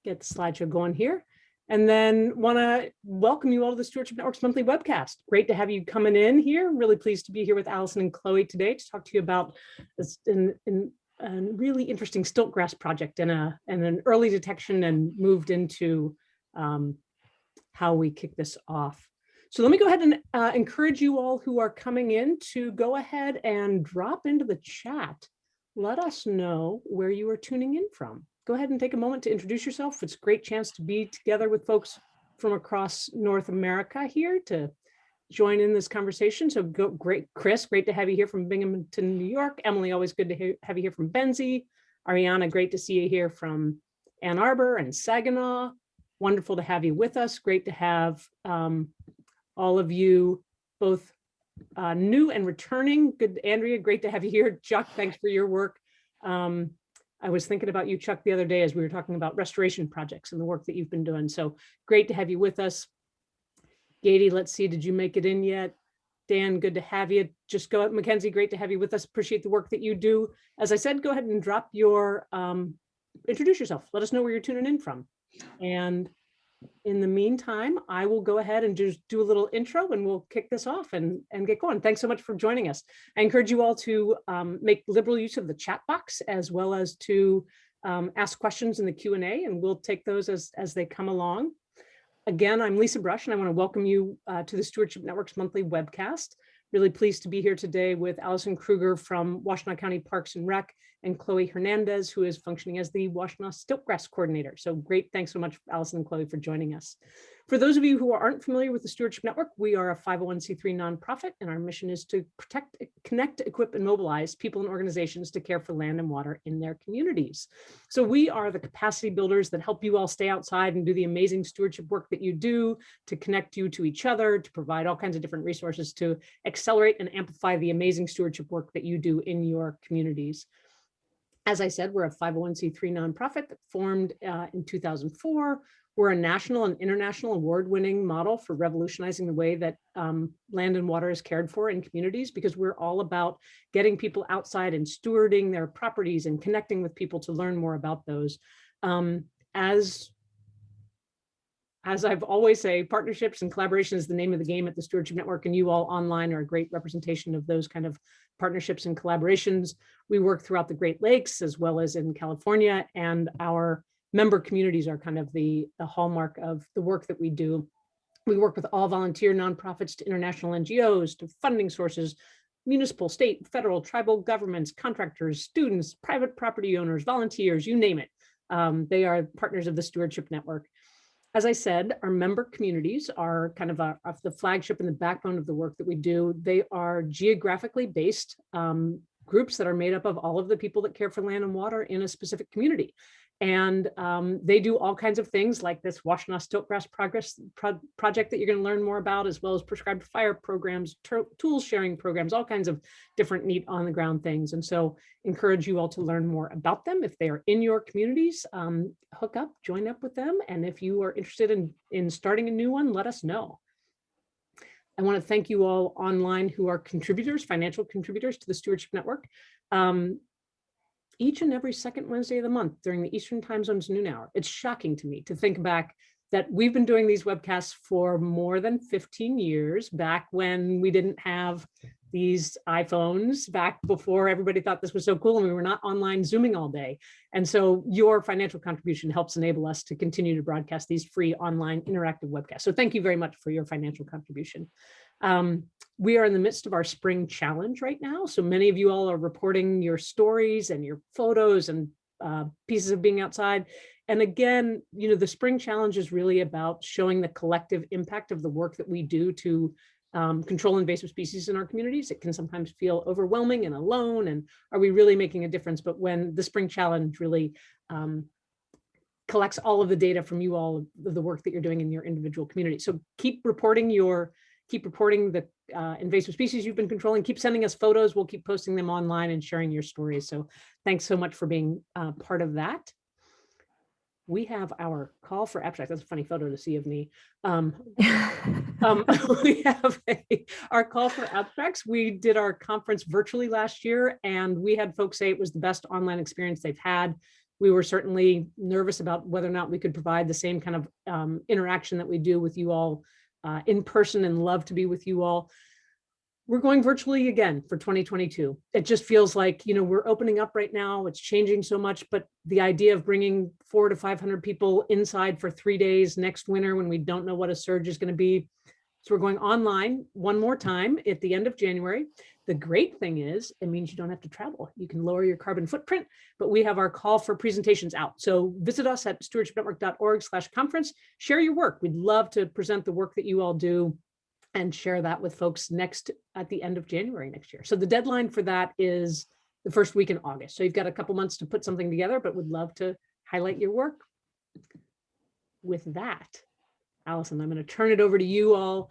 get the slideshow going here. And then want to welcome you all to the Stewardship Network's monthly webcast. Great to have you coming in here. Really pleased to be here with Allison and Chloe today to talk to you about this a really interesting stiltgrass project and an early detection and moved into how we kick this off. So let me go ahead and encourage you all who are coming in to go ahead and drop into the chat. Let us know where you are tuning in from. Go ahead and take a moment to introduce yourself. It's a great chance to be together with folks from across North America here to join in this conversation. So great, Chris, great to have you here from Binghamton, New York. Emily, always good to have you here from Benzie. Ariana, great to see you here from Ann Arbor and Saginaw. Wonderful to have you with us. Great to have all of you, both new and returning. Good, Andrea, great to have you here. Chuck, thanks for your work. I was thinking about you, Chuck, the other day as we were talking about restoration projects and the work that you've been doing. So great to have you with us. Gady, let's see, did you make it in yet? Dan, good to have you. Just go ahead. Mackenzie, great to have you with us. Appreciate the work that you do. As I said, go ahead and drop your, introduce yourself. Let us know where you're tuning in from. And in the meantime, I will go ahead and just do a little intro and we'll kick this off and get going. Thanks so much for joining us. I encourage you all to make liberal use of the chat box as well as to ask questions in the Q&A, and we'll take those as they come along. Again, I'm Lisa Brush, and I want to welcome you to the Stewardship Network's monthly webcast. Really pleased to be here today with Allison Krueger from Washtenaw County Parks and Rec and Chloe Hernandez, who is functioning as the Washtenaw Stiltgrass Coordinator. So great, thanks so much, Allison and Chloe, for joining us. For those of you who aren't familiar with the Stewardship Network, we are a 501c3 nonprofit, and our mission is to protect, connect, equip, and mobilize people and organizations to care for land and water in their communities. So we are the capacity builders that help you all stay outside and do the amazing stewardship work that you do, to connect you to each other, to provide all kinds of different resources to accelerate and amplify the amazing stewardship work that you do in your communities. As I said, we're a 501c3 nonprofit that formed in 2004. We're a national and international award-winning model for revolutionizing the way that land and water is cared for in communities, because we're all about getting people outside and stewarding their properties and connecting with people to learn more about those. As I've always say, partnerships and collaboration is the name of the game at the Stewardship Network, and you all online are a great representation of those kind of partnerships and collaborations. We work throughout the Great Lakes as well as in California, and our member communities are kind of the hallmark of the work that we do. We work with all volunteer nonprofits to international NGOs, to funding sources, municipal, state, federal, tribal governments, contractors, students, private property owners, volunteers, you name it. They are partners of the Stewardship Network. As I said, our member communities are kind of the flagship and the backbone of the work that we do. They are geographically based groups that are made up of all of the people that care for land and water in a specific community. And they do all kinds of things like this Washtenaw Stiltgrass project that you're going to learn more about, as well as prescribed fire programs, tools sharing programs, all kinds of different neat on the ground things. And so encourage you all to learn more about them. If they are in your communities, hook up, join up with them. And if you are interested in starting a new one, let us know. I want to thank you all online who are contributors, financial contributors to the Stewardship Network. Each and every second Wednesday of the month during the Eastern Time Zone's noon hour. It's shocking to me to think back that we've been doing these webcasts for more than 15 years, back when we didn't have these iPhones, back before everybody thought this was so cool and we were not online Zooming all day. And so your financial contribution helps enable us to continue to broadcast these free online interactive webcasts. So thank you very much for your financial contribution. We are in the midst of our spring challenge right now. So many of you all are reporting your stories and your photos and pieces of being outside. And again, you know, the spring challenge is really about showing the collective impact of the work that we do to control invasive species in our communities. It can sometimes feel overwhelming and alone, and are we really making a difference? But when the spring challenge really collects all of the data from you all, the work that you're doing in your individual community. So keep reporting the invasive species you've been controlling, keep sending us photos. We'll keep posting them online and sharing your stories. So thanks so much for being part of that. We have our call for abstracts. That's a funny photo to see of me. We have our call for abstracts. We did our conference virtually last year, and we had folks say it was the best online experience they've had. we were certainly nervous about whether or not we could provide the same kind of interaction that we do with you all in person, and love to be with you all. We're going virtually again for 2022. It just feels like, we're opening up right now. It's changing so much, but the idea of bringing 400 to 500 people inside for 3 days next winter when we don't know what a surge is going to be. So we're going online one more time at the end of January. The great thing is it means you don't have to travel. You can lower your carbon footprint, but we have our call for presentations out. So visit us at stewardshipnetwork.org/conference. Share your work. We'd love to present the work that you all do and share that with folks at the end of January next year. So the deadline for that is the first week in August. So you've got a couple months to put something together, but would love to highlight your work. With that, Allison, I'm going to turn it over to you all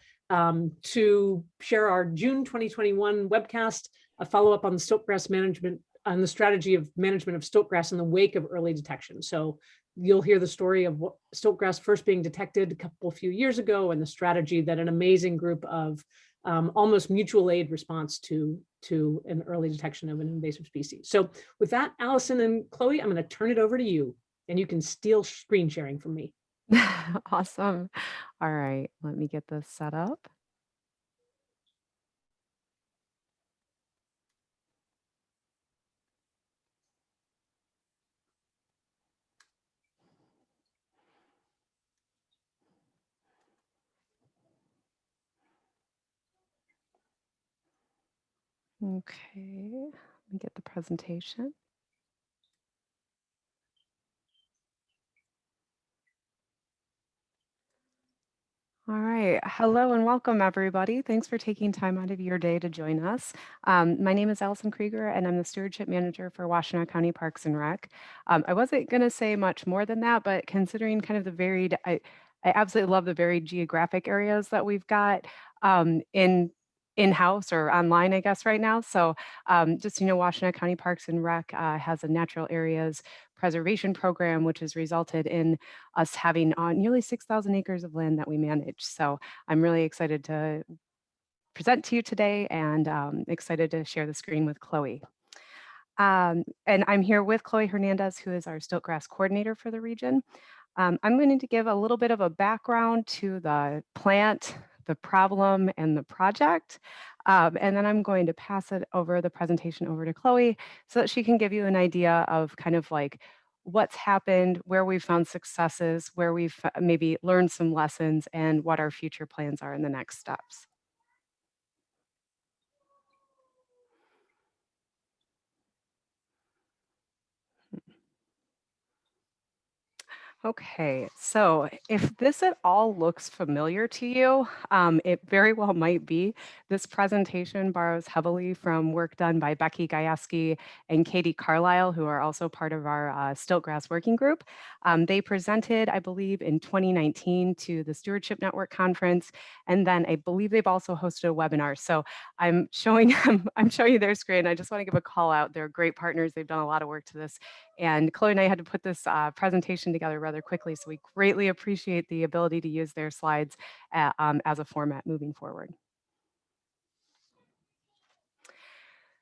to share our June 2021 webcast, a follow-up on the stiltgrass management, on the strategy of management of stiltgrass in the wake of early detection. So you'll hear the story of what stiltgrass first being detected a few years ago, and the strategy that an amazing group of almost mutual aid response to an early detection of an invasive species. So with that, Allison and Chloe, I'm going to turn it over to you, and you can steal screen sharing from me. Awesome. All right, let me get this set up. Okay, let me get the presentation. All right. Hello and welcome, everybody. Thanks for taking time out of your day to join us. My name is Allison Krueger, and I'm the Stewardship Manager for Washtenaw County Parks and Rec. I wasn't going to say much more than that, but considering kind of the varied, I absolutely love the varied geographic areas that we've got in-house or online, I guess, right now. So just, Washtenaw County Parks and Rec has a natural areas preservation program, which has resulted in us having nearly 6,000 acres of land that we manage. So I'm really excited to present to you today, and excited to share the screen with Chloe. And I'm here with Chloe Hernandez, who is our Stiltgrass coordinator for the region. I'm going to give a little bit of a background to the plant, the problem, and the project. And then I'm going to pass the presentation over to Chloe so that she can give you an idea of kind of like what's happened, where we've found successes, where we've maybe learned some lessons, and what our future plans are in the next steps. Okay, so if this at all looks familiar to you, it very well might be. This presentation borrows heavily from work done by Becky Gajewski and Katie Carlisle, who are also part of our Stiltgrass Working Group. They presented, I believe, in 2019 to the Stewardship Network Conference, and then I believe they've also hosted a webinar. So I'm showing you their screen. I just want to give a call out. They're great partners. They've done a lot of work to this. And Chloe and I had to put this presentation together rather quickly, so we greatly appreciate the ability to use their slides as a format moving forward.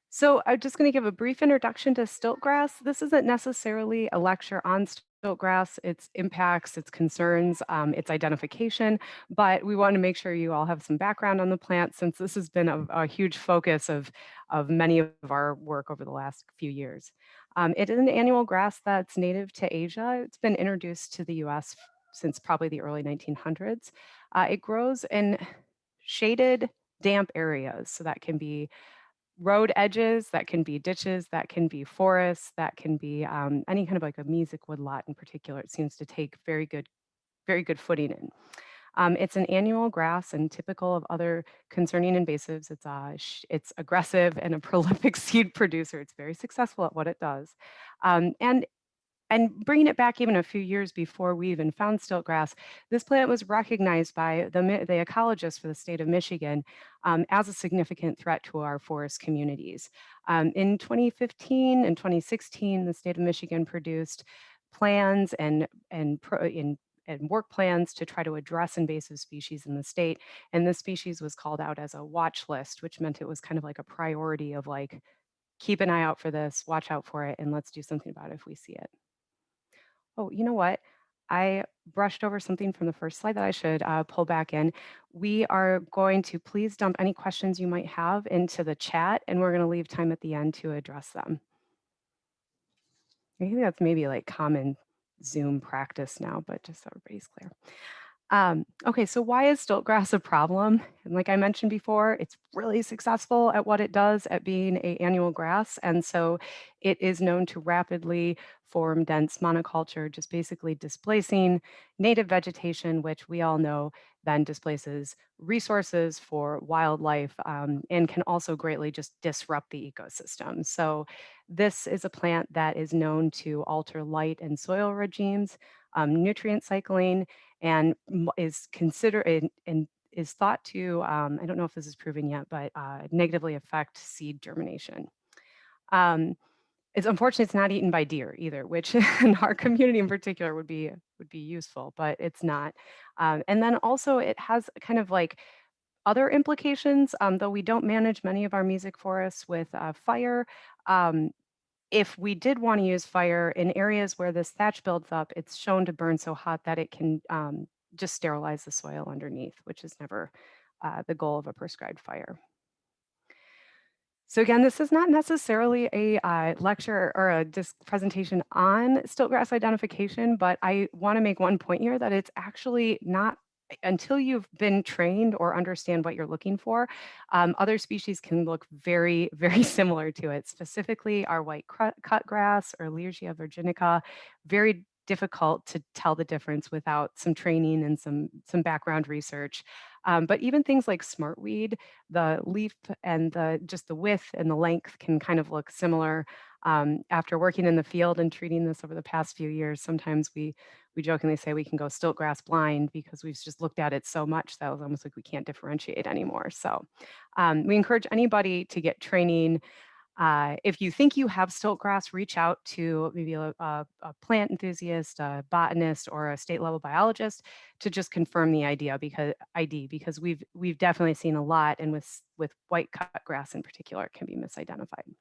So I'm just going to give a brief introduction to stiltgrass. This isn't necessarily a lecture on stiltgrass, its impacts, its concerns, its identification, but we want to make sure you all have some background on the plant, since this has been a huge focus of many of our work over the last few years. It is an annual grass that's native to Asia. It's been introduced to the US since probably the early 1900s. It grows in shaded, damp areas, so that can be road edges, that can be ditches, that can be forests, that can be any kind of like a music woodlot in particular. It seems to take very good footing in. It's an annual grass, and typical of other concerning invasives, it's aggressive and a prolific seed producer. It's very successful at what it does. And bringing it back even a few years before we even found stiltgrass, this plant was recognized by the ecologists for the state of Michigan as a significant threat to our forest communities. In 2015 and 2016, the state of Michigan produced plans and work plans to try to address invasive species in the state. And this species was called out as a watch list, which meant it was kind of like a priority of like, keep an eye out for this, watch out for it, and let's do something about it if we see it. Oh, you know what? I brushed over something from the first slide that I should pull back in. We are going to please dump any questions you might have into the chat, and we're going to leave time at the end to address them. I think that's maybe like common Zoom practice now, but just so everybody's clear. Okay, so why is stiltgrass a problem? And like I mentioned before, it's really successful at what it does at being a annual grass. And so it is known to rapidly form dense monoculture, just basically displacing native vegetation, which we all know then displaces resources for wildlife and can also greatly just disrupt the ecosystem. So this is a plant that is known to alter light and soil regimes, nutrient cycling, and is considered and is thought to, I don't know if this is proven yet, but negatively affect seed germination. Um, it's unfortunate it's not eaten by deer either, which in our community in particular would be useful, but it's not. And then also it has kind of like other implications, though we don't manage many of our music forests with fire. Um, if we did want to use fire in areas where this thatch builds up, it's shown to burn so hot that it can just sterilize the soil underneath, which is never the goal of a prescribed fire. So again, this is not necessarily a lecture or a presentation on stiltgrass identification, but I want to make one point here that it's actually not until you've been trained or understand what you're looking for. Other species can look very, very similar to it. Specifically, our white cutgrass or Leargia virginica, very difficult to tell the difference without some training and some background research. But even things like smartweed, the leaf and just the width and the length can kind of look similar. After working in the field and treating this over the past few years, sometimes we jokingly say we can go stiltgrass blind because we've just looked at it so much that was almost like we can't differentiate anymore. So we encourage anybody to get training. If you think you have stiltgrass, reach out to maybe a plant enthusiast, a botanist, or a state level biologist to just confirm the ID because we've definitely seen a lot, and with white cutgrass in particular, it can be misidentified.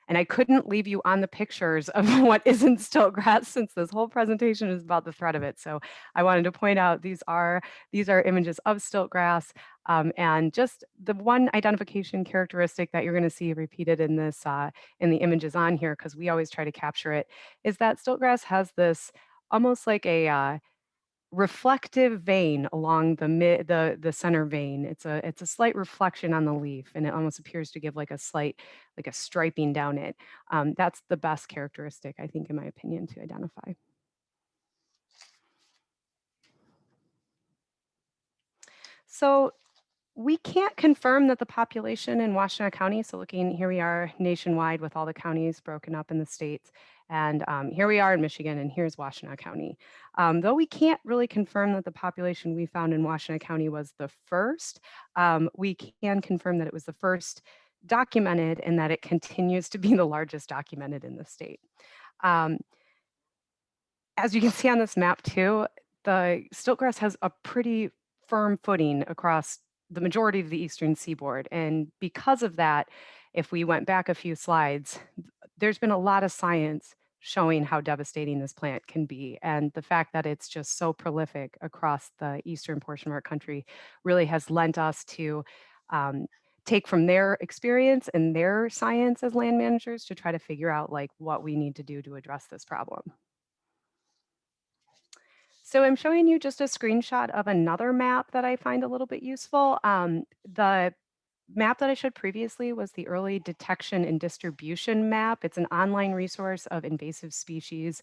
And I couldn't leave you on the pictures of what isn't stiltgrass since this whole presentation is about the threat of it. So I wanted to point out these are images of stiltgrass. And just the one identification characteristic that you're going to see repeated in this in the images on here, because we always try to capture it, is that stiltgrass has this almost like a reflective vein along the center vein. It's a slight reflection on the leaf, and it almost appears to give like a slight like a striping down it. That's the best characteristic, I think, in my opinion, to identify. So we can't confirm that the population in Washtenaw County, so looking here we are nationwide with all the counties broken up in the states, and here we are in Michigan, and here's Washtenaw County. Though we can't really confirm that the population we found in Washtenaw County was the first, we can confirm that it was the first documented and that it continues to be the largest documented in the state. Um, as you can see on this map too, the stiltgrass has a pretty firm footing across the majority of the eastern seaboard. And because of that, if we went back a few slides, there's been a lot of science showing how devastating this plant can be. And the fact that it's just so prolific across the eastern portion of our country really has lent us to take from their experience and their science as land managers to try to figure out like what we need to do to address this problem. So I'm showing you just a screenshot of another map that I find a little bit useful. The map that I showed previously was the early detection and distribution map. It's an online resource of invasive species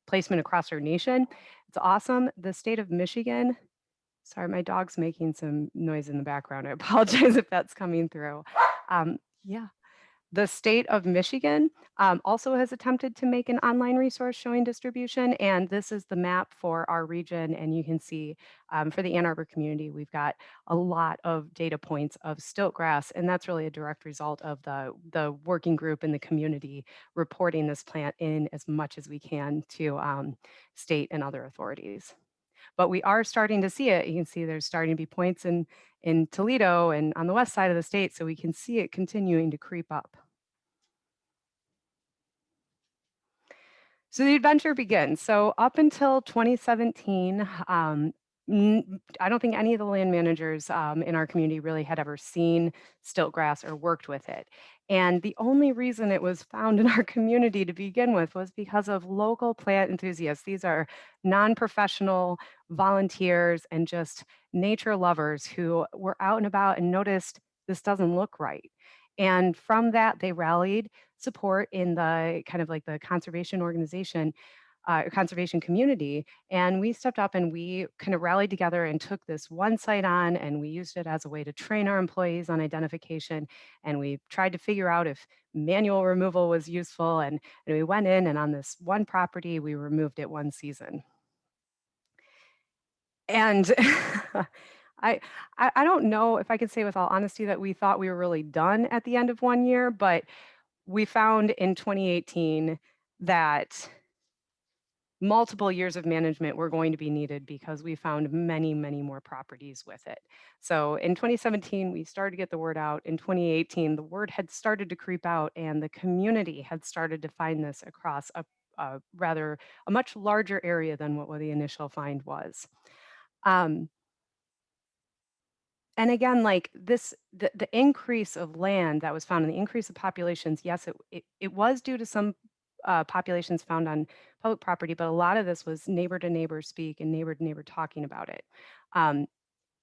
placement across our nation. It's awesome. The state of Michigan, sorry, my dog's making some noise in the background. I apologize if that's coming through. Yeah. The state of Michigan also has attempted to make an online resource showing distribution, and this is the map for our region. And you can see for the Ann Arbor community, we've got a lot of data points of stiltgrass, and that's really a direct result of the working group in the community reporting this plant in as much as we can to state and other authorities. But we are starting to see it. You can see there's starting to be points in Toledo and on the west side of the state, so we can see it continuing to creep up. So the adventure begins. So up until 2017, I don't think any of the land managers in our community really had ever seen stiltgrass or worked with it. And the only reason it was found in our community to begin with was because of local plant enthusiasts. These are non-professional volunteers and just nature lovers who were out and about and noticed this doesn't look right. And from that, they rallied support in the kind of like the conservation organization, conservation community. And we stepped up and we kind of rallied together and took this one site on, and we used it as a way to train our employees on identification. And we tried to figure out if manual removal was useful. And we went in, and on this one property, we removed it one season. And I, I don't know if I can say with all honesty that we thought we were really done at the end of 1 year, but we found in 2018 that multiple years of management were going to be needed because we found many, many more properties with it. So in 2017, we started to get the word out. In 2018, the word had started to creep out, and the community had started to find this across a much larger area than what the initial find was. And again, like this, the increase of land that was found and the increase of populations, yes, it was due to some populations found on public property, but a lot of this was neighbor to neighbor speak and neighbor to neighbor talking about it.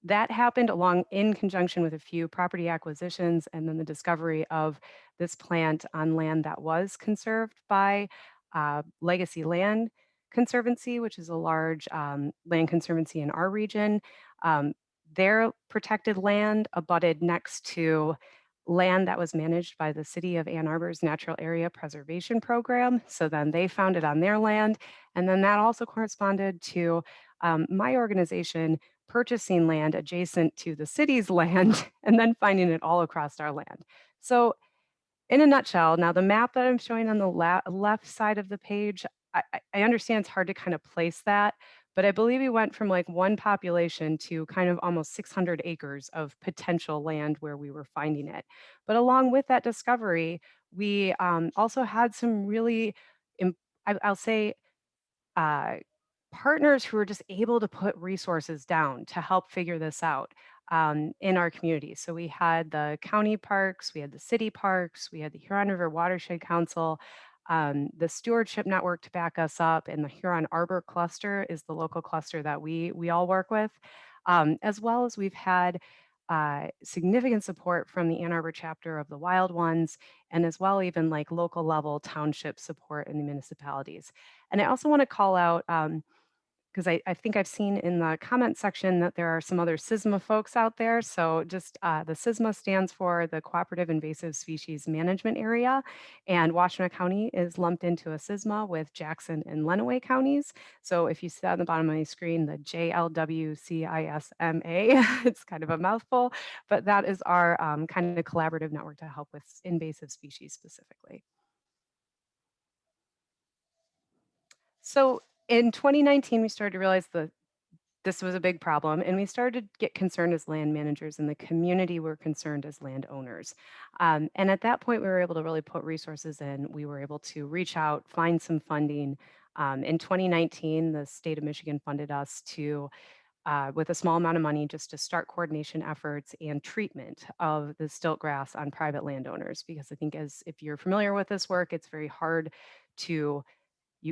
That happened along in conjunction with a few property acquisitions and then the discovery of this plant on land that was conserved by Legacy Land Conservancy, which is a large land conservancy in our region. Their protected land abutted next to land that was managed by the City of Ann Arbor's Natural Area Preservation Program. So then they found it on their land. And then that also corresponded to my organization purchasing land adjacent to the city's land and then finding it all across our land. So in a nutshell, now the map that I'm showing on the left side of the page, I understand it's hard to kind of place that, but I believe we went from like one population to kind of almost 600 acres of potential land where we were finding it. But along with that discovery, we also had some really, I'll say, uh, partners who were just able to put resources down to help figure this out in our community. So we had the county parks, we had the city parks, we had the Huron-River Watershed Council, the Stewardship Network to back us up, and the Huron-Arbor Cluster is the local cluster that we all work with, as well as we've had significant support from the Ann Arbor chapter of the Wild Ones, and as well even like local level township support in the municipalities. And I also want to call out, because I think I've seen in the comment section that there are some other SISMA folks out there. So just the SISMA stands for the Cooperative Invasive Species Management Area, and Washtenaw County is lumped into a SISMA with Jackson and Lenawee counties. So if you see that on the bottom of my screen, the JLWCISMA, it's kind of a mouthful, but that is our kind of collaborative network to help with invasive species specifically. So in 2019, we started to realize that this was a big problem, and we started to get concerned as land managers, and the community were concerned as landowners. And at that point, we were able to really put resources in. We were able to reach out, find some funding. In 2019, the state of Michigan funded us to, with a small amount of money, just to start coordination efforts and treatment of the stiltgrass on private landowners. Because I think, as if you're familiar with this work, it's very hard to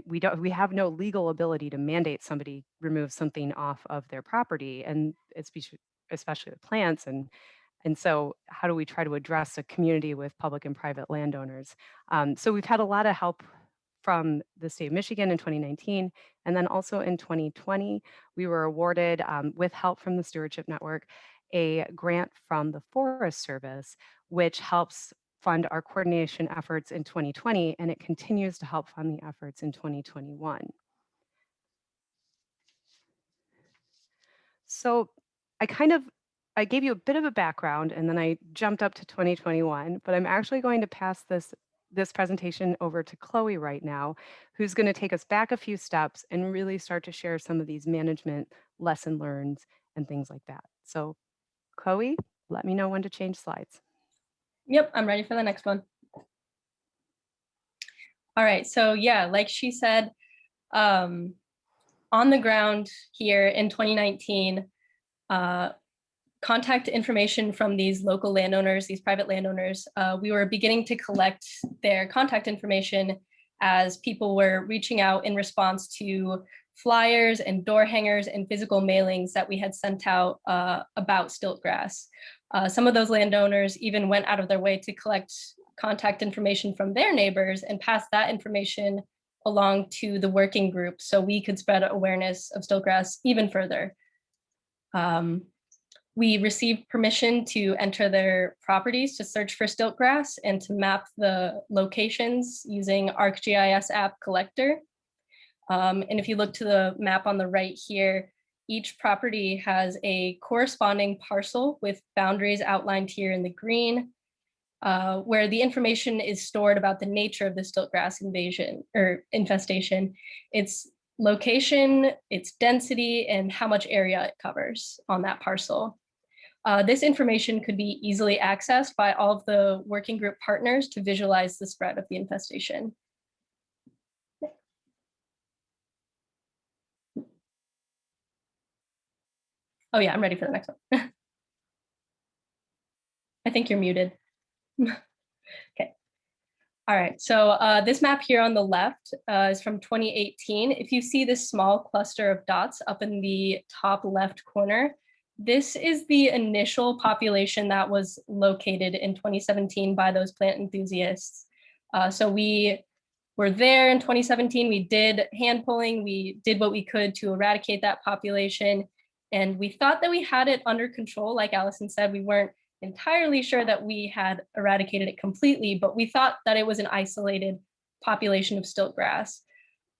we have no legal ability to mandate somebody remove something off of their property, and especially with plants. And so how do we try to address a community with public and private landowners? So we've had a lot of help from the state of Michigan in 2019. And then also in 2020, we were awarded, with help from the Stewardship Network, a grant from the Forest Service, which helps fund our coordination efforts in 2020, and it continues to help fund the efforts in 2021. So I gave you a bit of a background, and then I jumped up to 2021, but I'm actually going to pass this presentation over to Chloe right now, who's going to take us back a few steps and really start to share some of these management lesson learned and things like that. So Chloe, let me know when to change slides. Yep, I'm ready for the next one. All right, so yeah, like she said, on the ground here in 2019, contact information from these local landowners, these private landowners, we were beginning to collect their contact information as people were reaching out in response to flyers and door hangers and physical mailings that we had sent out about Stiltgrass. Some of those landowners even went out of their way to collect contact information from their neighbors and pass that information along to the working group so we could spread awareness of Stiltgrass even further. We received permission to enter their properties to search for Stiltgrass and to map the locations using ArcGIS app collector. And if you look to the map on the right here, each property has a corresponding parcel with boundaries outlined here in the green, where the information is stored about the nature of the Stiltgrass invasion or infestation, its location, its density, and how much area it covers on that parcel. This information could be easily accessed by all of the working group partners to visualize the spread of the infestation. Oh yeah, I'm ready for the next one. I think you're muted. Okay. All right, so this map here on the left is from 2018. If you see this small cluster of dots up in the top left corner, this is the initial population that was located in 2017 by those plant enthusiasts. So we were there in 2017. We did hand pulling. We did what we could to eradicate that population. And we thought that we had it under control. Like Allison said, we weren't entirely sure that we had eradicated it completely, but we thought that it was an isolated population of Stiltgrass.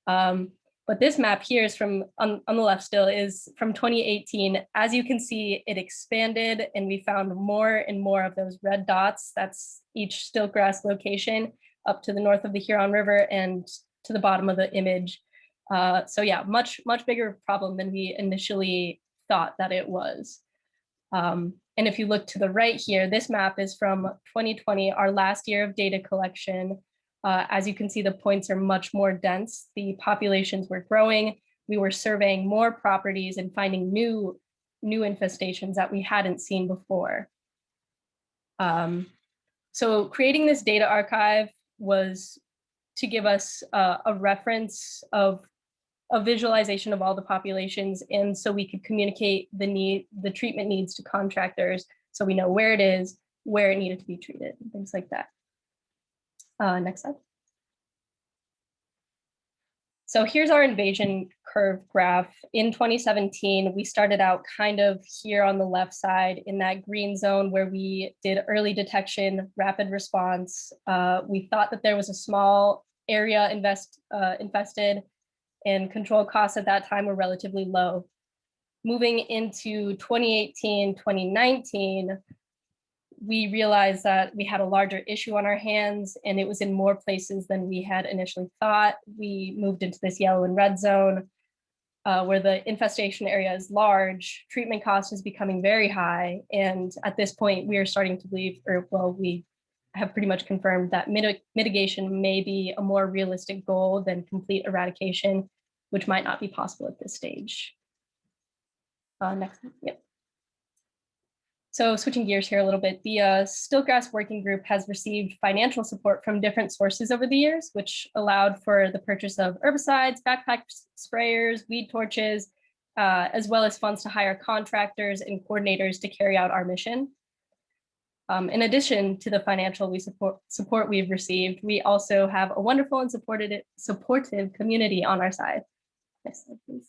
But this map here is from, on the left still, is from 2018. As you can see, it expanded and we found more and more of those red dots. That's each Stiltgrass location up to the north of the Huron River and to the bottom of the image. So yeah, much bigger problem than we initially thought that it was. And if you look to the right here, this map is from 2020, our last year of data collection. As you can see, the points are much more dense. The populations were growing. We were surveying more properties and finding new infestations that we hadn't seen before. So creating this data archive was to give us a reference of a visualization of all the populations, and so we could communicate the treatment needs to contractors, so we know where it is, where it needed to be treated, and things like that. Next slide. So here's our invasion curve graph. In 2017, we started out kind of here on the left side in that green zone where we did early detection, rapid response. We thought that there was a small area infested, and control costs at that time were relatively low. Moving into 2018, 2019, we realized that we had a larger issue on our hands and it was in more places than we had initially thought. We moved into this yellow and red zone where the infestation area is large, treatment cost is becoming very high. And at this point, we are starting to believe, or well, we have pretty much confirmed that mitigation may be a more realistic goal than complete eradication, which might not be possible at this stage. Next, yep. So switching gears here a little bit, the Stiltgrass Working Group has received financial support from different sources over the years, which allowed for the purchase of herbicides, backpack sprayers, weed torches, as well as funds to hire contractors and coordinators to carry out our mission. In addition to the financial support we've received, we also have a wonderful and supportive community on our side. Next slide, please.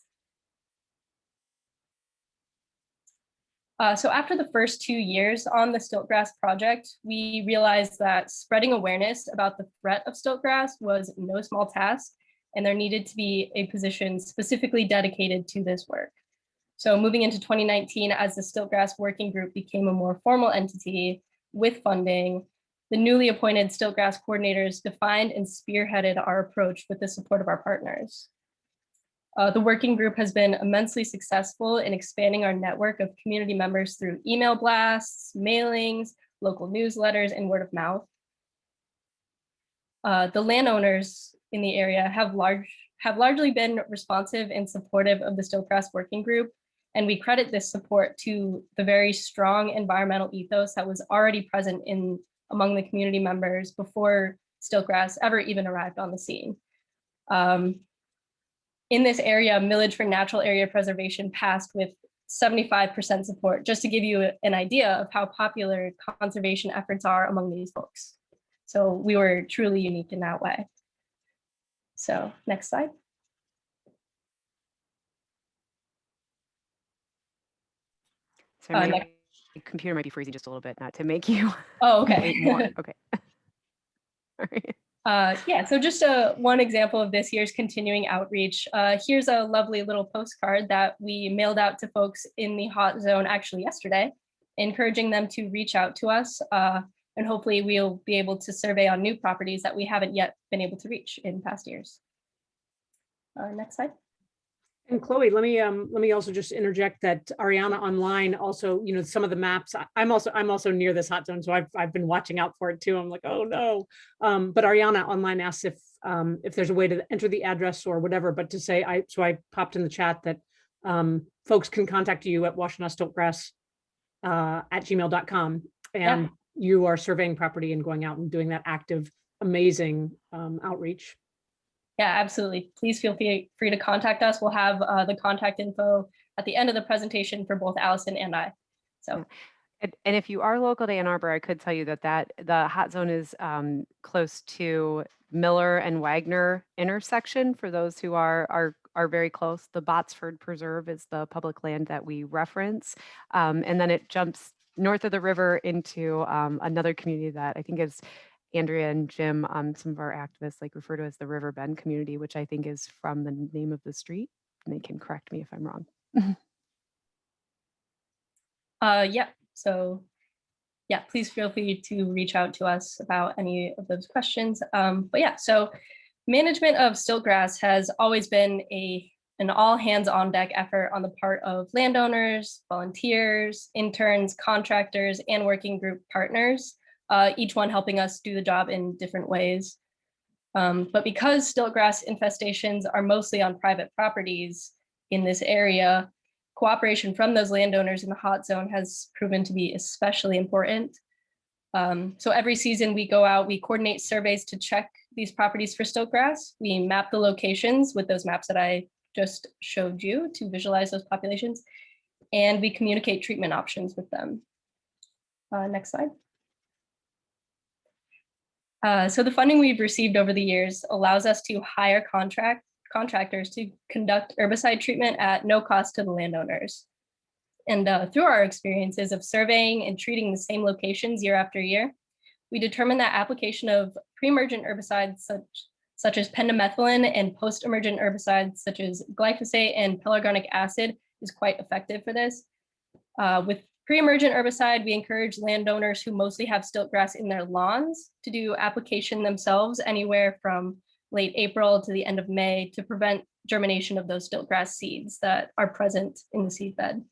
So after the first 2 years on the Stiltgrass project, we realized that spreading awareness about the threat of Stiltgrass was no small task, and there needed to be a position specifically dedicated to this work. So moving into 2019, as the Stiltgrass Working Group became a more formal entity with funding, the newly appointed Stiltgrass coordinators defined and spearheaded our approach with the support of our partners. The working group has been immensely successful in expanding our network of community members through email blasts, mailings, local newsletters, and word of mouth. The landowners in the area have largely been responsive and supportive of the Stiltgrass Working Group, and we credit this support to the very strong environmental ethos that was already present among the community members before Stiltgrass ever even arrived on the scene. In this area, Millage for Natural Area Preservation passed with 75% support, just to give you an idea of how popular conservation efforts are among these folks. So we were truly unique in that way. So next slide. So my computer might be freezing just a little bit, not to make you okay. wait more. Okay. All right. Yeah, so just one example of this year's continuing outreach. Here's a lovely little postcard that we mailed out to folks in the hot zone actually yesterday, encouraging them to reach out to us, and hopefully we'll be able to survey on new properties that we haven't yet been able to reach in past years. Next slide. And Chloe, let me also just interject that Ariana Online also, some of the maps. I'm also near this hot zone, so I've been watching out for it too. I'm like, oh no. But Ariana Online asks if there's a way to enter the address or whatever. But to say, I popped in the chat that folks can contact you at Washtenaw Stiltgrass at gmail.com, and you are surveying property and going out and doing that active, amazing outreach. Yeah, absolutely. Please feel free to contact us. We'll have the contact info at the end of the presentation for both Allison and I. So, and if you are local to Ann Arbor, I could tell you that the hot zone is close to Miller and Wagner intersection. For those who are very close, the Botsford Preserve is the public land that we reference, and then it jumps north of the river into another community that I think is Andrea and Jim, some of our activists refer to as the River Bend community, which I think is from the name of the street, and they can correct me if I'm wrong. Yeah, so yeah, please feel free to reach out to us about any of those questions. But yeah, so management of Stiltgrass has always been an all hands on deck effort on the part of landowners, volunteers, interns, contractors, and working group partners. Each one helping us do the job in different ways. But because Stiltgrass infestations are mostly on private properties in this area, cooperation from those landowners in the hot zone has proven to be especially important. So every season we go out, we coordinate surveys to check these properties for Stiltgrass. We map the locations with those maps that I just showed you to visualize those populations, and we communicate treatment options with them. Next slide. So the funding we've received over the years allows us to hire contractors to conduct herbicide treatment at no cost to the landowners. And through our experiences of surveying and treating the same locations year after year, we determined that application of pre-emergent herbicides such as pendimethalin and post-emergent herbicides such as glyphosate and pelargonic acid is quite effective for this. With pre-emergent herbicide, we encourage landowners who mostly have Stiltgrass in their lawns to do application themselves anywhere from late April to the end of May to prevent germination of those Stiltgrass seeds that are present in the seed bed.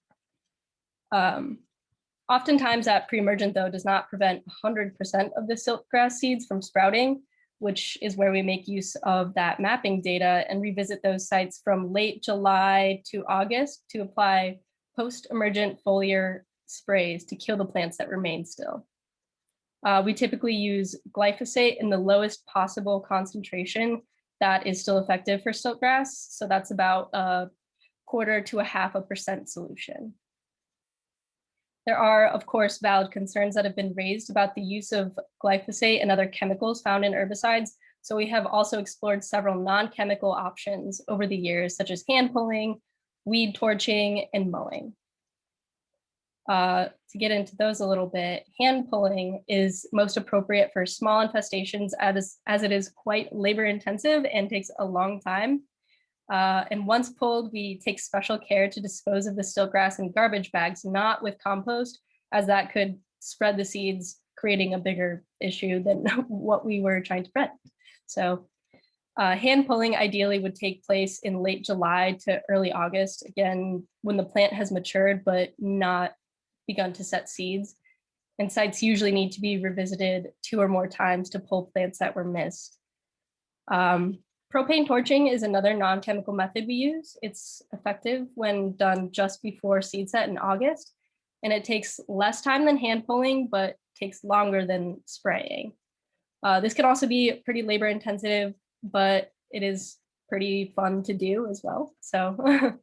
Oftentimes that pre-emergent though does not prevent 100% of the Stiltgrass seeds from sprouting, which is where we make use of that mapping data and revisit those sites from late July to August to apply post-emergent foliar sprays to kill the plants that remain still. We typically use glyphosate in the lowest possible concentration that is still effective for Stiltgrass. So that's about 1/4 to 0.5% solution. There are, of course, valid concerns that have been raised about the use of glyphosate and other chemicals found in herbicides. So we have also explored several non-chemical options over the years, such as hand pulling, weed torching, and mowing. To get into those a little bit, hand pulling is most appropriate for small infestations as it is quite labor intensive and takes a long time. And once pulled, we take special care to dispose of the Stiltgrass in garbage bags, not with compost, as that could spread the seeds, creating a bigger issue than what we were trying to prevent. So hand pulling ideally would take place in late July to early August, again, when the plant has matured, but not begun to set seeds. And sites usually need to be revisited 2 or more times to pull plants that were missed. Propane torching is another non-chemical method we use. It's effective when done just before seed set in August, and it takes less time than hand pulling, but takes longer than spraying. This can also be pretty labor intensive, but it is pretty fun to do as well. So,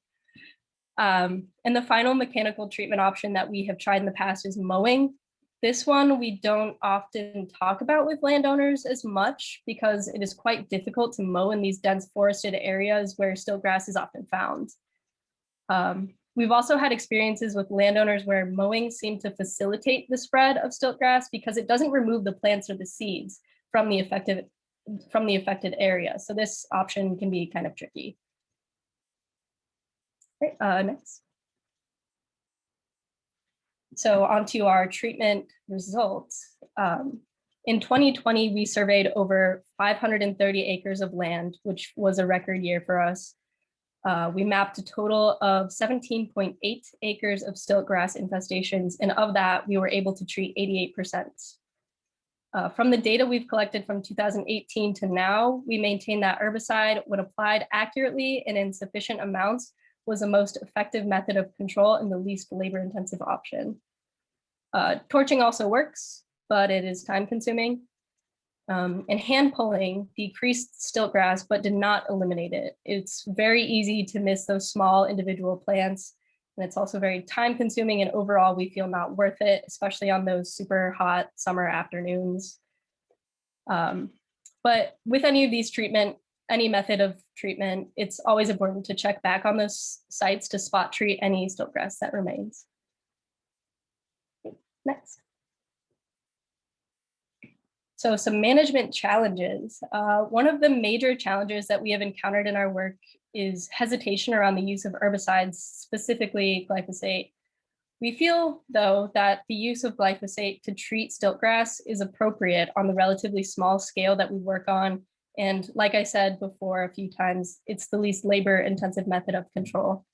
and the final mechanical treatment option that we have tried in the past is mowing. This one we don't often talk about with landowners as much because it is quite difficult to mow in these dense forested areas where stiltgrass is often found. We've also had experiences with landowners where mowing seemed to facilitate the spread of stiltgrass because it doesn't remove the plants or the seeds from the affected area. So this option can be kind of tricky. Right, next. So onto our treatment results. In 2020, we surveyed over 530 acres of land, which was a record year for us. We mapped a total of 17.8 acres of stiltgrass infestations, and of that, we were able to treat 88%. From the data we've collected from 2018 to now, we maintain that herbicide, when applied accurately and in sufficient amounts, was the most effective method of control and the least labor-intensive option. Torching also works, but it is time-consuming. And hand pulling decreased stiltgrass, but did not eliminate it. It's very easy to miss those small individual plants, and it's also very time-consuming, and overall we feel not worth it, especially on those super hot summer afternoons. But with any of these any method of treatment, it's always important to check back on those sites to spot treat any stiltgrass that remains. Next. So some management challenges. One of the major challenges that we have encountered in our work is hesitation around the use of herbicides, specifically glyphosate. We feel, though, that the use of glyphosate to treat stiltgrass is appropriate on the relatively small scale that we work on. And like I said before a few times, it's the least labor-intensive method of control.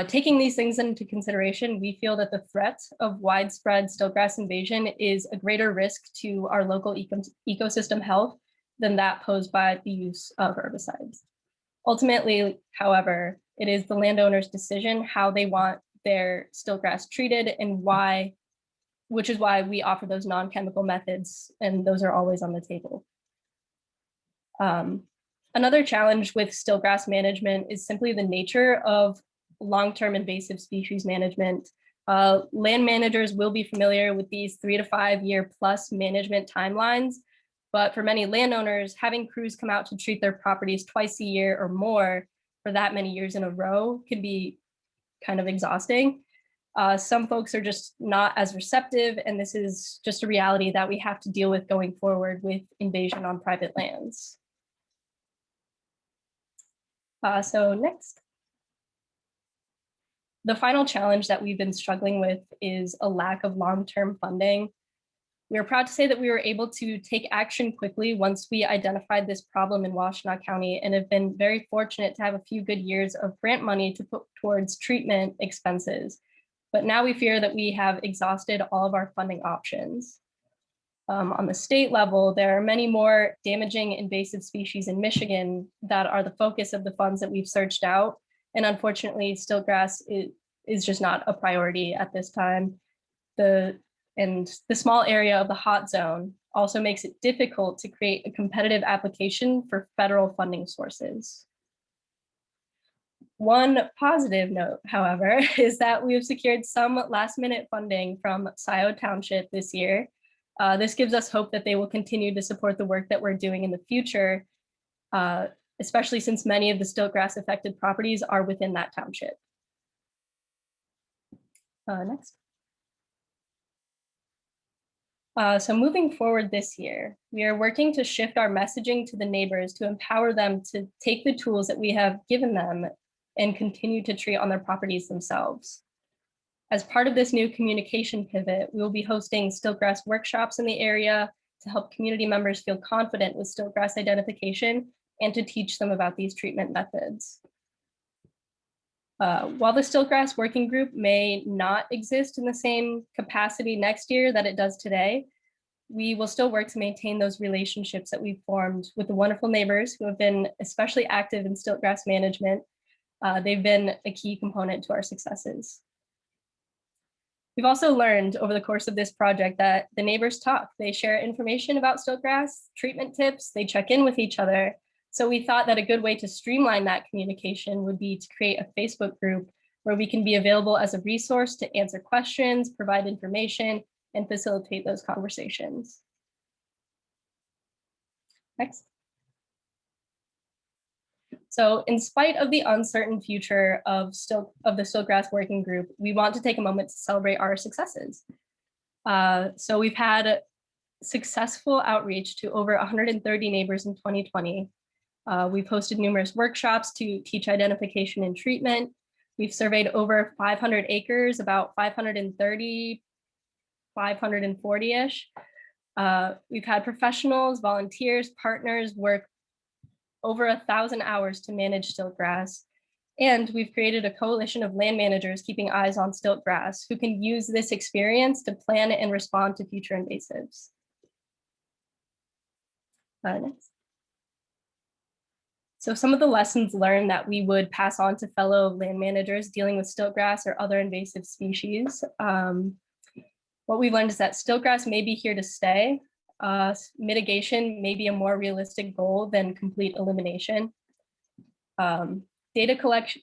Taking these things into consideration, we feel that the threat of widespread stiltgrass invasion is a greater risk to our local ecosystem health than that posed by the use of herbicides. Ultimately, however, it is the landowner's decision how they want their stiltgrass treated and why, which is why we offer those non-chemical methods, and those are always on the table. Another challenge with stiltgrass management is simply the nature of long-term invasive species management. Land managers will be familiar with these 3 to 5 year plus management timelines, but for many landowners, having crews come out to treat their properties twice a year or more for that many years in a row can be kind of exhausting. Some folks are just not as receptive, and this is just a reality that we have to deal with going forward with invasion on private lands. So next. The final challenge that we've been struggling with is a lack of long-term funding. We are proud to say that we were able to take action quickly once we identified this problem in Washtenaw County, and have been very fortunate to have a few good years of grant money to put towards treatment expenses. But now we fear that we have exhausted all of our funding options. On the state level, there are many more damaging invasive species in Michigan that are the focus of the funds that we've searched out. And unfortunately, stiltgrass is just not a priority at this time. The small area of the hot zone also makes it difficult to create a competitive application for federal funding sources. One positive note, however, is that we have secured some last-minute funding from Scioto Township this year. This gives us hope that they will continue to support the work that we're doing in the future, especially since many of the stiltgrass affected properties are within that township. Next. So moving forward this year, we are working to shift our messaging to the neighbors to empower them to take the tools that we have given them and continue to treat on their properties themselves. As part of this new communication pivot, we will be hosting stiltgrass workshops in the area to help community members feel confident with stiltgrass identification and to teach them about these treatment methods. While the Stiltgrass Working Group may not exist in the same capacity next year that it does today, we will still work to maintain those relationships that we've formed with the wonderful neighbors who have been especially active in stiltgrass management. They've been a key component to our successes. We've also learned over the course of this project that the neighbors talk. They share information about stiltgrass, treatment tips, they check in with each other. So we thought that a good way to streamline that communication would be to create a Facebook group where we can be available as a resource to answer questions, provide information, and facilitate those conversations. Next. So in spite of the uncertain future of the Stiltgrass Working Group, we want to take a moment to celebrate our successes. So we've had successful outreach to over 130 neighbors in 2020. We've hosted numerous workshops to teach identification and treatment. We've surveyed over 500 acres, about 530, 540-ish. We've had professionals, volunteers, partners work over 1,000 hours to manage stiltgrass. And we've created a coalition of land managers keeping eyes on stiltgrass who can use this experience to plan and respond to future invasives. Next. So some of the lessons learned that we would pass on to fellow land managers dealing with stiltgrass or other invasive species. What we've learned is that stiltgrass may be here to stay. Mitigation may be a more realistic goal than complete elimination. Data collection,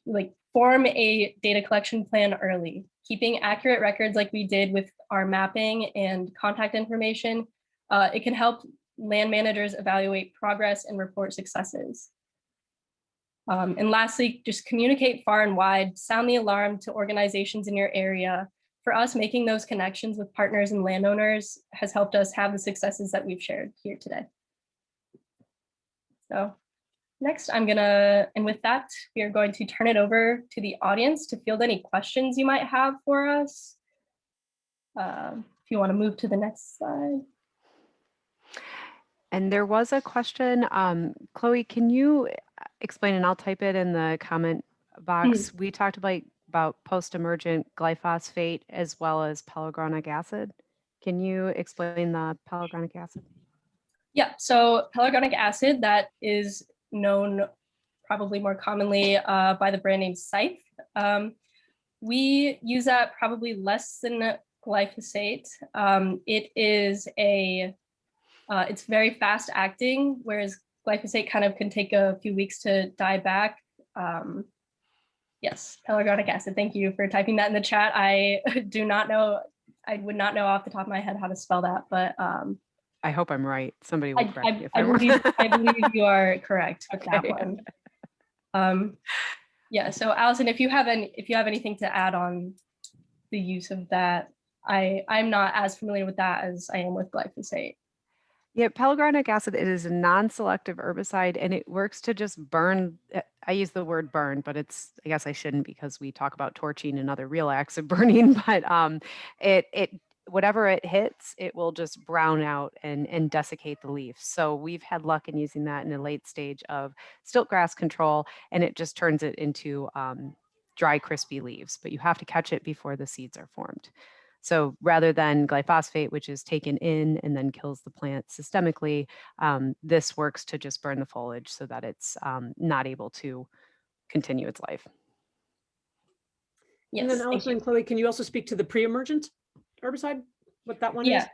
form a data collection plan early. Keeping accurate records like we did with our mapping and contact information, it can help land managers evaluate progress and report successes. And lastly, just communicate far and wide, sound the alarm to organizations in your area. For us, making those connections with partners and landowners has helped us have the successes that we've shared here today. So next, and with that, we are going to turn it over to the audience to field any questions you might have for us. If you want to move to the next slide. And there was a question, Chloe, can you explain, and I'll type it in the comment box. We talked about post-emergent glyphosate as well as pelargonic acid. Can you explain the pelargonic acid? Yeah, so pelargonic acid, that is known probably more commonly by the brand name Scythe. We use that probably less than glyphosate. It is it's very fast acting, whereas glyphosate kind of can take a few weeks to die back. Yes, pelargonic acid. Thank you for typing that in the chat. I would not know off the top of my head how to spell that, but I hope I'm right. Somebody will correct me if I'm wrong. I believe you are correct with that one. Yeah. So Allison, if you have anything to add on the use of that, I'm not as familiar with that as I am with glyphosate. Yeah, pelargonic acid, it is a non-selective herbicide and it works to just burn. I use the word burn, but I guess I shouldn't because we talk about torching and other real acts of burning, but whatever it hits, it will just brown out and desiccate the leaf. So we've had luck in using that in a late stage of stiltgrass control, and it just turns it into dry, crispy leaves, but you have to catch it before the seeds are formed. So rather than glyphosate, which is taken in and then kills the plant systemically, this works to just burn the foliage so that it's not able to continue its life. Yes, and then Allison and Chloe, can you also speak to the pre-emergent herbicide, what that one is?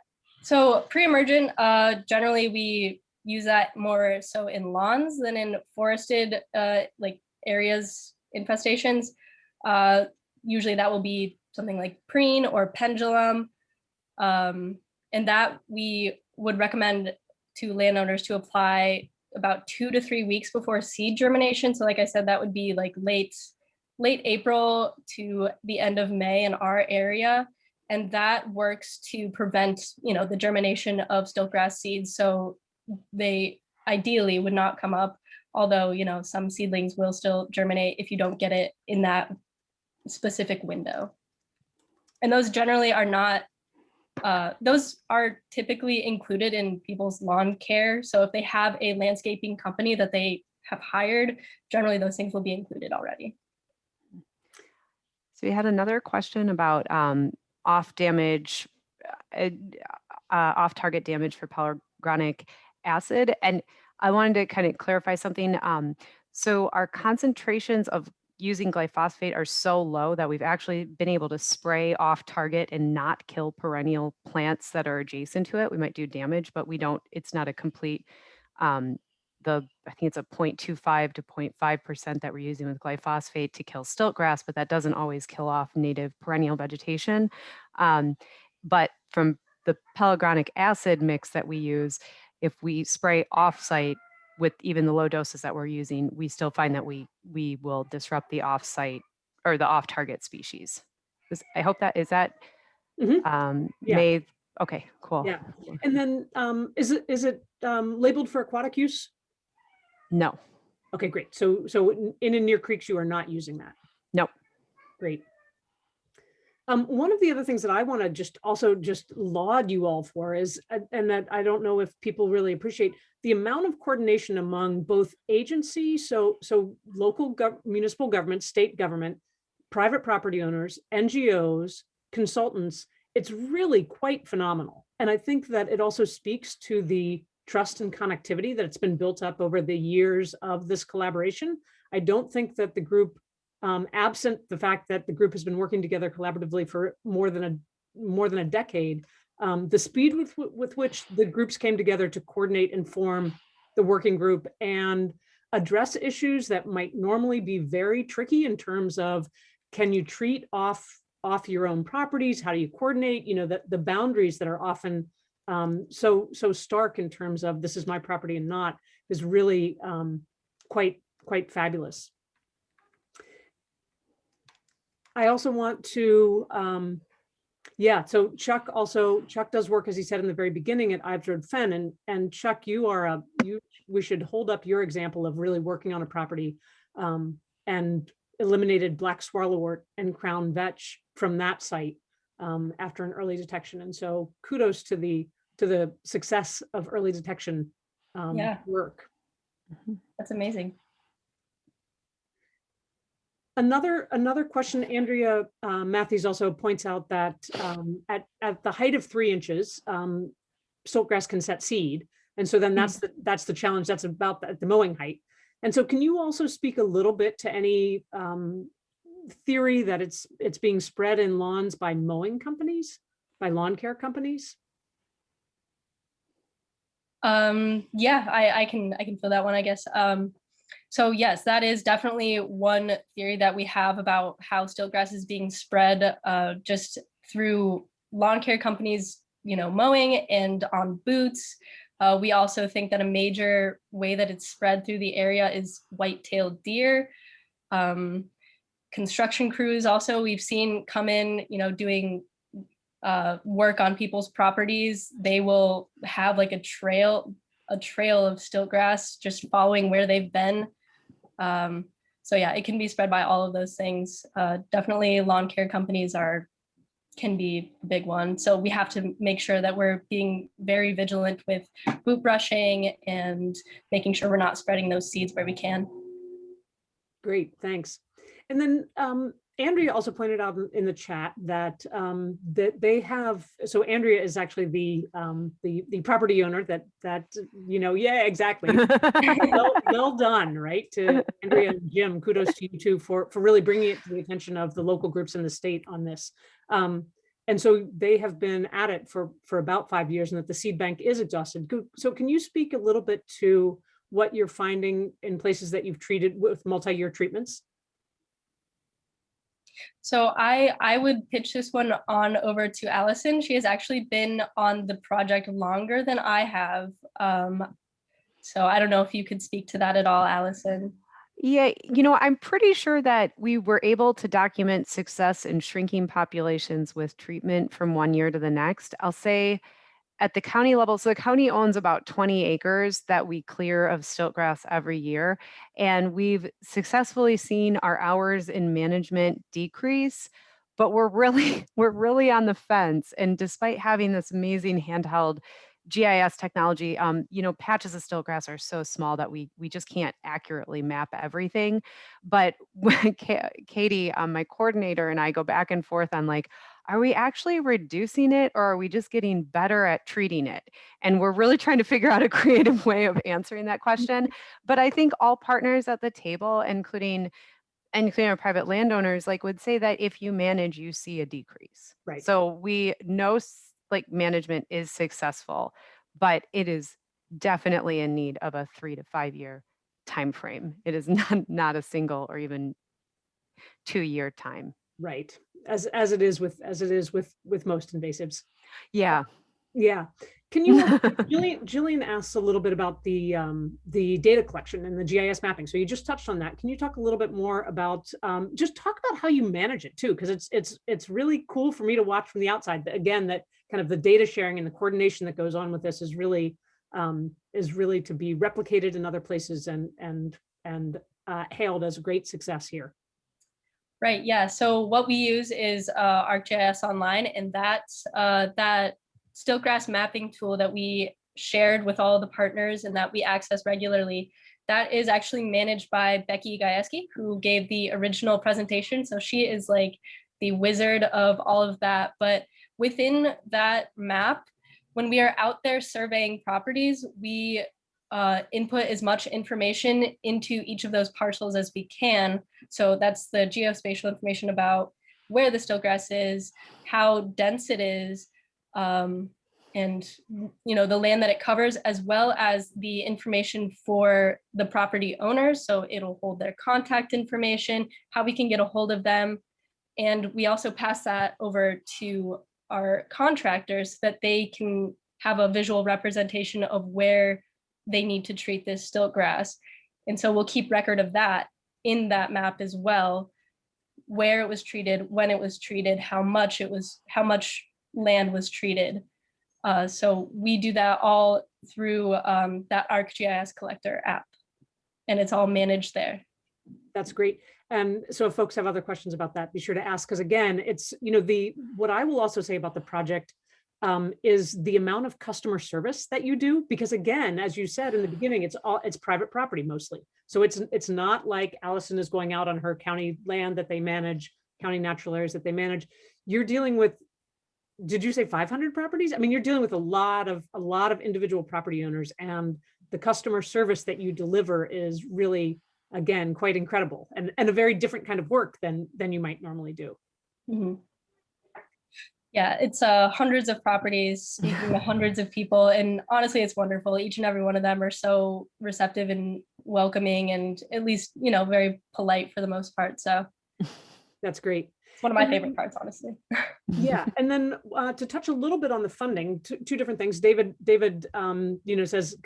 So pre-emergent, generally we use that more so in lawns than in forested areas, infestations. Usually that will be something like preen or pendulum. And that we would recommend to landowners to apply about 2 to 3 weeks before seed germination. So like I said, that would be like late April to the end of May in our area. And that works to prevent, the germination of stiltgrass seeds. So they ideally would not come up, although, some seedlings will still germinate if you don't get it in that specific window. And those generally are not, those are typically included in people's lawn care. So if they have a landscaping company that they have hired, generally those things will be included already. So we had another question about off damage. off-target damage for palgranic acid. And I wanted to kind of clarify something. So our concentrations of using glyphosate are so low that we've actually been able to spray off target and not kill perennial plants that are adjacent to it. We might do damage, but we don't, it's not a complete, I think it's a 0.25 to 0.5% that we're using with glyphosate to kill stiltgrass, but that doesn't always kill off native perennial vegetation. But from the palgranic acid mix that we use, if we spray off-site with even the low doses that we're using, we still find that we will disrupt the off-site or the off-target species. I hope that, is that Yeah. Okay, cool. Yeah. And then is it labeled for aquatic use? No. Okay, great. So in and near creeks, you are not using that? Nope. Great. One of the other things that I want to just laud you all for is, and that I don't know if people really appreciate, the amount of coordination among both agencies, so local municipal government, state government, private property owners, NGOs, consultants. It's really quite phenomenal. And I think that it also speaks to the trust and connectivity that's been built up over the years of this collaboration. I don't think that the group, absent the fact that the group has been working together collaboratively for more than a decade, the speed with which the groups came together to coordinate and form the working group and address issues that might normally be very tricky in terms of, can you treat off your own properties? How do you coordinate? You know, the boundaries that are often so stark in terms of this is my property and not, is really quite fabulous. I also want to, so Chuck does work, as he said in the very beginning, at Ives Road Fen, and Chuck, we should hold up your example of really working on a property and eliminated black swallowwort and crown vetch from that site after an early detection. And so kudos to the success of early detection work. That's amazing. Another question, Andrea Matthews also points out that at the height of 3 inches, stiltgrass can set seed. And so then that's the challenge. That's about at the mowing height. And so can you also speak a little bit to any theory that it's being spread in lawns by mowing companies, by lawn care companies? Yeah, I can fill that one, I guess. So yes, that is definitely one theory that we have about how stiltgrass is being spread just through lawn care companies, mowing and on boots. We also think that a major way that it's spread through the area is white-tailed deer. Construction crews also we've seen come in, doing work on people's properties. They will have like a trail of stiltgrass just following where they've been. So yeah, it can be spread by all of those things. Definitely lawn care companies can be a big one. So we have to make sure that we're being very vigilant with boot brushing and making sure we're not spreading those seeds where we can. Great, thanks. And then Andrea also pointed out in the chat that that they have. So Andrea is actually the property owner that yeah, exactly. well done, right? To Andrea and Jim, kudos to you too for really bringing it to the attention of the local groups in the state on this. And so they have been at it for about 5 years, and that the seed bank is exhausted. So can you speak a little bit to what you're finding in places that you've treated with multi-year treatments? So I would pitch this one on over to Allison. She has actually been on the project longer than I have. So I don't know if you could speak to that at all, Allison. Yeah, I'm pretty sure that we were able to document success in shrinking populations with treatment from 1 year to the next. I'll say at the county level, so the county owns about 20 acres that we clear of stiltgrass every year. And we've successfully seen our hours in management decrease, but we're really on the fence. And despite having this amazing handheld GIS technology, patches of stiltgrass are so small that we just can't accurately map everything. But when Katie, my coordinator, and I go back and forth on like, are we actually reducing it or are we just getting better at treating it? And we're really trying to figure out a creative way of answering that question. But I think all partners at the table, including our private landowners, like would say that if you manage, you see a decrease. Right. So we know like management is successful, but it is definitely in need of a 3 to 5 year time frame. It is not a single or even 2-year time. Right. As it is with most invasives. Yeah. Yeah. Can you, Jillian asks a little bit about the data collection and the GIS mapping. So you just touched on that. Can you talk a little bit more about, just talk about how you manage it too? Because it's really cool for me to watch from the outside. Again, that kind of the data sharing and the coordination that goes on with this is really to be replicated in other places and hailed as a great success here. Right. Yeah. So what we use is Arcgis Online, and that's that Stiltgrass mapping tool that we shared with all the partners and that we access regularly. That is actually managed by Becky Gajewski, who gave the original presentation. So she is like the wizard of all of that. But within that map, when we are out there surveying properties, we input as much information into each of those parcels as we can. So that's the geospatial information about where the stiltgrass is, how dense it is, and the land that it covers, as well as the information for the property owners. So it'll hold their contact information, how we can get a hold of them. And we also pass that over to our contractors so that they can have a visual representation of where they need to treat this stiltgrass. And so we'll keep record of that in that map as well, where it was treated, when it was treated, how much land was treated. So we do that all through that ArcGIS collector app, and it's all managed there. That's great. So if folks have other questions about that, be sure to ask, because again, it's, what I will also say about the project is the amount of customer service that you do, because again, as you said in the beginning, it's private property mostly. So it's not like Allison is going out on her county land that they manage, county natural areas that they manage. You're dealing with, did you say 500 properties? I mean, you're dealing with a lot of individual property owners, and the customer service that you deliver is really, again, quite incredible, and a very different kind of work than you might normally do. Mm-hmm. Yeah, it's hundreds of properties, speaking to hundreds of people, and honestly, it's wonderful. Each and every one of them are so receptive and welcoming, and at least, very polite for the most part. So that's great. It's one of my favorite parts, honestly. Yeah, and then to touch a little bit on the funding, two different things. David, says,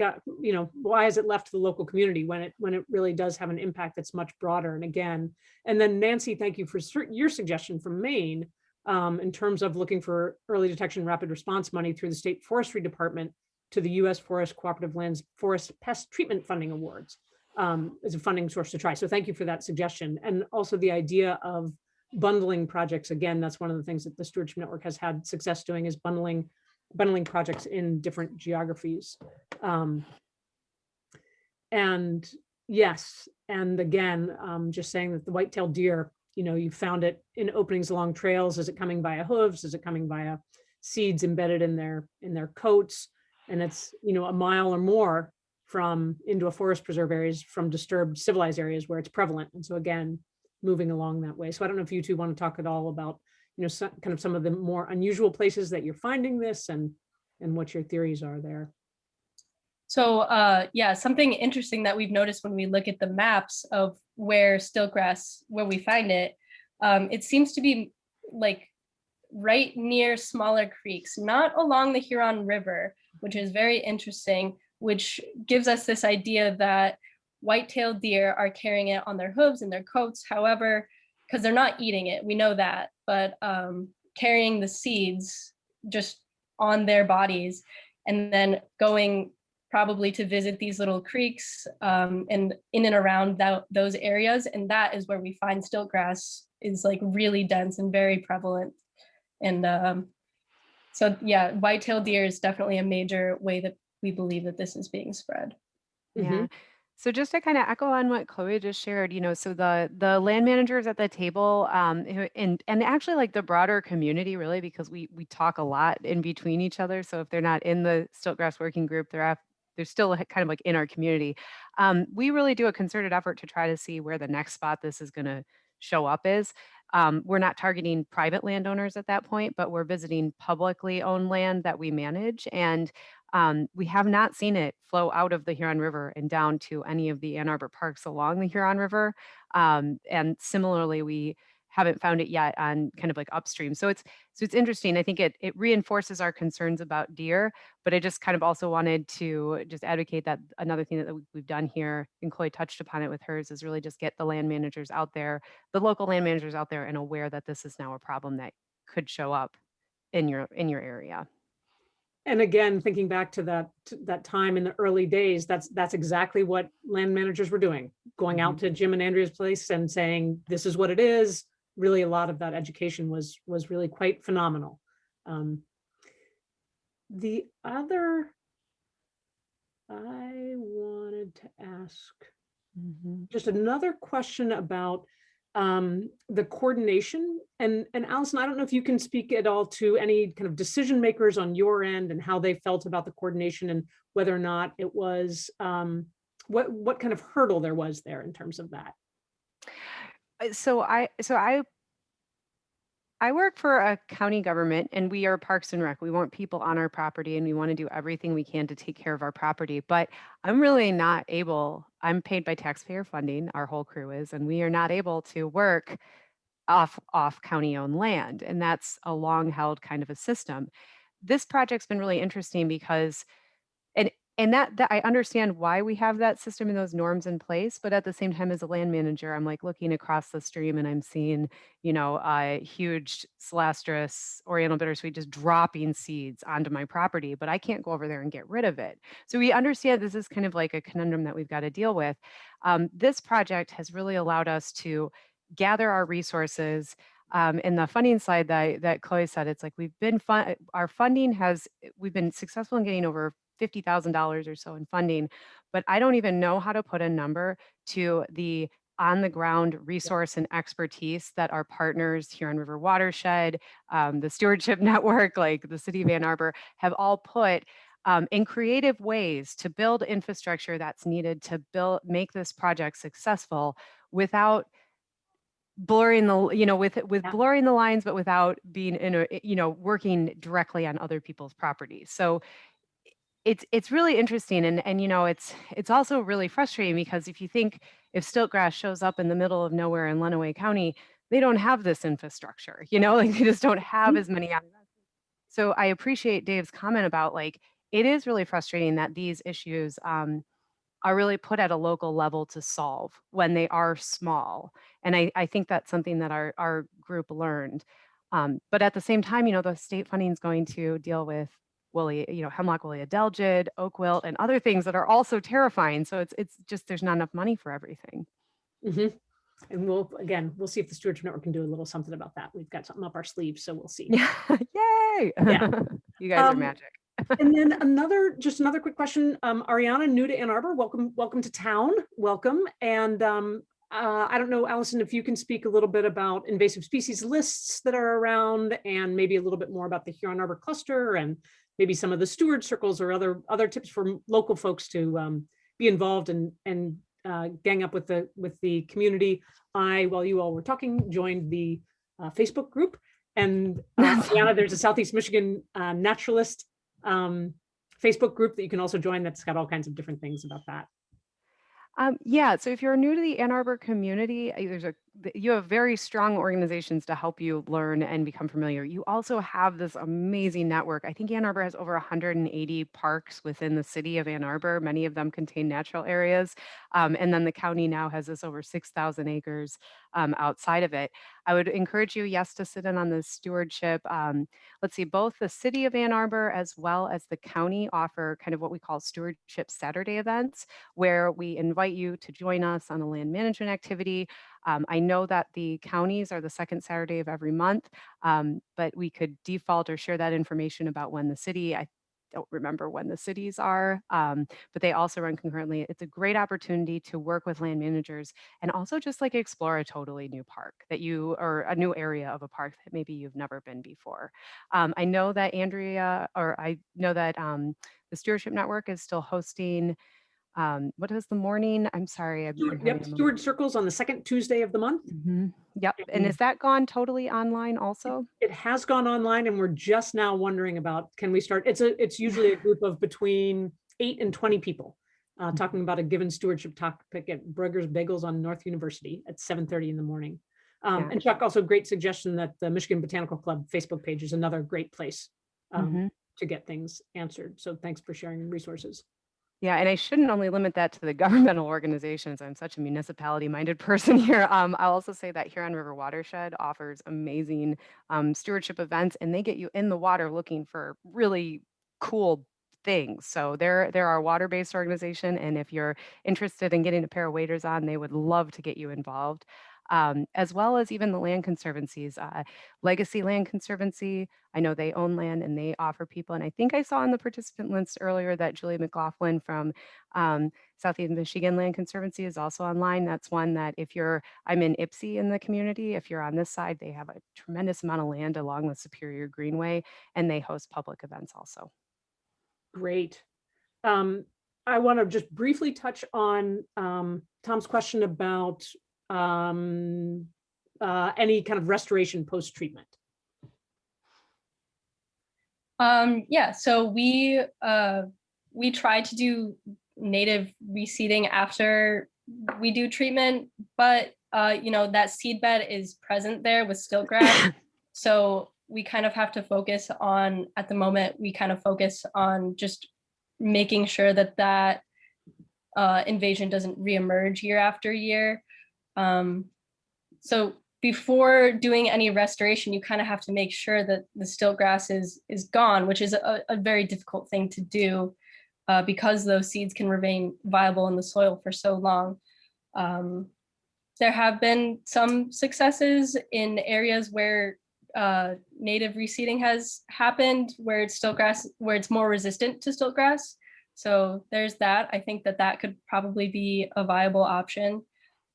why is it left to the local community when it really does have an impact that's much broader? And then Nancy, thank you for your suggestion from Maine in terms of looking for early detection, rapid response money through the State Forestry Department to the U.S. Forest Cooperative Lands Forest Pest Treatment Funding Awards as a funding source to try. So thank you for that suggestion, and also the idea of bundling projects. Again, that's one of the things that the Stewardship Network has had success doing, is bundling projects in different geographies. And yes, and again, just saying that the white-tailed deer, you found it in openings along trails. Is it coming via hooves? Is it coming via seeds embedded in their coats? And it's, a mile or more into a forest preserve areas from disturbed civilized areas where it's prevalent. And so again, moving along that way. So I don't know if you two want to talk at all about, some of the more unusual places that you're finding this and what your theories are there. So yeah, something interesting that we've noticed when we look at the maps of where we find it, it seems to be like right near smaller creeks, not along the Huron River, which is very interesting, which gives us this idea that white-tailed deer are carrying it on their hooves and their coats. However, because they're not eating it, we know that, but carrying the seeds just on their bodies, and then going probably to visit these little creeks and in and around those areas. And that is where we find stiltgrass is like really dense and very prevalent. And so yeah, white-tailed deer is definitely a major way that we believe that this is being spread. Yeah. Mm-hmm. So just to kind of echo on what Chloe just shared, so the land managers at the table, and actually like the broader community, really, because we talk a lot in between each other. So if they're not in the Stiltgrass Working Group, they're still kind of like in our community. We really do a concerted effort to try to see where the next spot this is going to show up is. We're not targeting private landowners at that point, but we're visiting publicly owned land that we manage. And we have not seen it flow out of the Huron River and down to any of the Ann Arbor parks along the Huron River. And similarly, we haven't found it yet on kind of like upstream. So it's interesting. I think it reinforces our concerns about deer, but I just kind of also wanted to just advocate that another thing that we've done here, and Chloe touched upon it with hers, is really just get the land managers out there, the local land managers out there, and aware that this is now a problem that could show up in your area. And again, thinking back to that time in the early days, that's exactly what land managers were doing, going out to Jim and Andrea's place and saying, this is what it is. Really, a lot of that education was really quite phenomenal. The other I wanted to ask just another question about the coordination, and Allison, I don't know if you can speak at all to any kind of decision makers on your end and how they felt about the coordination and whether or not it was what kind of hurdle there was there in terms of that. So I work for a county government, and we are Parks and Rec. We want people on our property, and we want to do everything we can to take care of our property. But I'm really not able, I'm paid by taxpayer funding, our whole crew is, and we are not able to work off county owned land. And that's a long held kind of a system. This project's been really interesting because and that I understand why we have that system and those norms in place, but at the same time, as a land manager, I'm like looking across the stream and I'm seeing, a huge Celastrus Oriental bittersweet just dropping seeds onto my property, but I can't go over there and get rid of it. So we understand this is kind of like a conundrum that we've got to deal with. This project has really allowed us to gather our resources. In the funding slide that Chloe said, it's like we've been we've been successful in getting over $50,000 or so in funding, but I don't even know how to put a number to the on the ground resource and expertise that our partners here on River Watershed, the Stewardship Network, like the city of Ann Arbor, have all put in creative ways to build infrastructure that's needed to make this project successful without blurring the with blurring the lines, but without being working directly on other people's properties. So it's really interesting, and it's also really frustrating because if Stiltgrass shows up in the middle of nowhere in Lenawee County, they don't have this infrastructure, like they just don't have as many. So I appreciate Dave's comment about like it is really frustrating that these issues are really put at a local level to solve when they are small, and I think that's something that our group learned. But at the same time, the state funding is going to deal with hemlock woolly adelgid, oak wilt, and other things that are also terrifying. So it's just there's not enough money for everything. And we'll see if the Stewardship Network can do a little something about that. We've got something up our sleeves, so we'll see. Yay! Yeah. You guys are magic. And then another quick question. Ariana, new to Ann Arbor, welcome to town. Welcome. And I don't know, Allison, if you can speak a little bit about invasive species lists that are around, and maybe a little bit more about the Huron-Arbor Cluster, and maybe some of the steward circles or other tips for local folks to be involved and gang up with the community. While you all were talking, joined the Facebook group, and Ariana, there's a Southeast Michigan naturalist Facebook group that you can also join that's got all kinds of different things about that. Yeah, so if you're new to the Ann Arbor community, you have very strong organizations to help you learn and become familiar. You also have this amazing network. I think Ann Arbor has over 180 parks within the city of Ann Arbor. Many of them contain natural areas. And then the county now has this over 6,000 acres outside of it. I would encourage you, yes, to sit in on the stewardship. Let's see, both the city of Ann Arbor as well as the county offer kind of what we call Stewardship Saturday events, where we invite you to join us on a land management activity. I know that the counties are the second Saturday of every month, but we could default or share that information about when the city, don't remember when the cities are, but they also run concurrently. It's a great opportunity to work with land managers and also just like explore a totally new park or a new area of a park that maybe you've never been before. I know that the Stewardship Network is still hosting, what is the morning? I'm sorry. I'm having Yep, a moment. Steward Circles on the second Tuesday of the month. Yep. And is that gone totally online also? It has gone online, and we're just now wondering about, can we start? It's usually a group of between 8 and 20 people talking about a given stewardship topic at Brugger's Bagels on North University at 7:30 in the morning. And Chuck, also great suggestion that the Michigan Botanical Club Facebook page is another great place to get things answered. So thanks for sharing resources. Yeah, and I shouldn't only limit that to the governmental organizations. I'm such a municipality-minded person here. I'll also say that Huron River Watershed offers amazing stewardship events, and they get you in the water looking for really cool things. So they're our water-based organization, and if you're interested in getting a pair of waders on, they would love to get you involved. As well as even the land conservancies, Legacy Land Conservancy. I know they own land and they offer people. And I think I saw on the participant list earlier that Julie McLaughlin from Southeast Michigan Land Conservancy is also online. That's one that I'm in Ypsi in the community. If you're on this side, they have a tremendous amount of land along the Superior Greenway, and they host public events also. Great. I want to just briefly touch on Tom's question about any kind of restoration post-treatment. Yeah, so we try to do native reseeding after we do treatment, but that seed bed is present there with stiltgrass. So we kind of have to focus on, at the moment, we kind of focus on just making sure that invasion doesn't reemerge year after year. So before doing any restoration, you kind of have to make sure that the stiltgrass is gone, which is a very difficult thing to do because those seeds can remain viable in the soil for so long. There have been some successes in areas where native reseeding has happened, where it's stiltgrass, where it's more resistant to stiltgrass. So there's that. I think that could probably be a viable option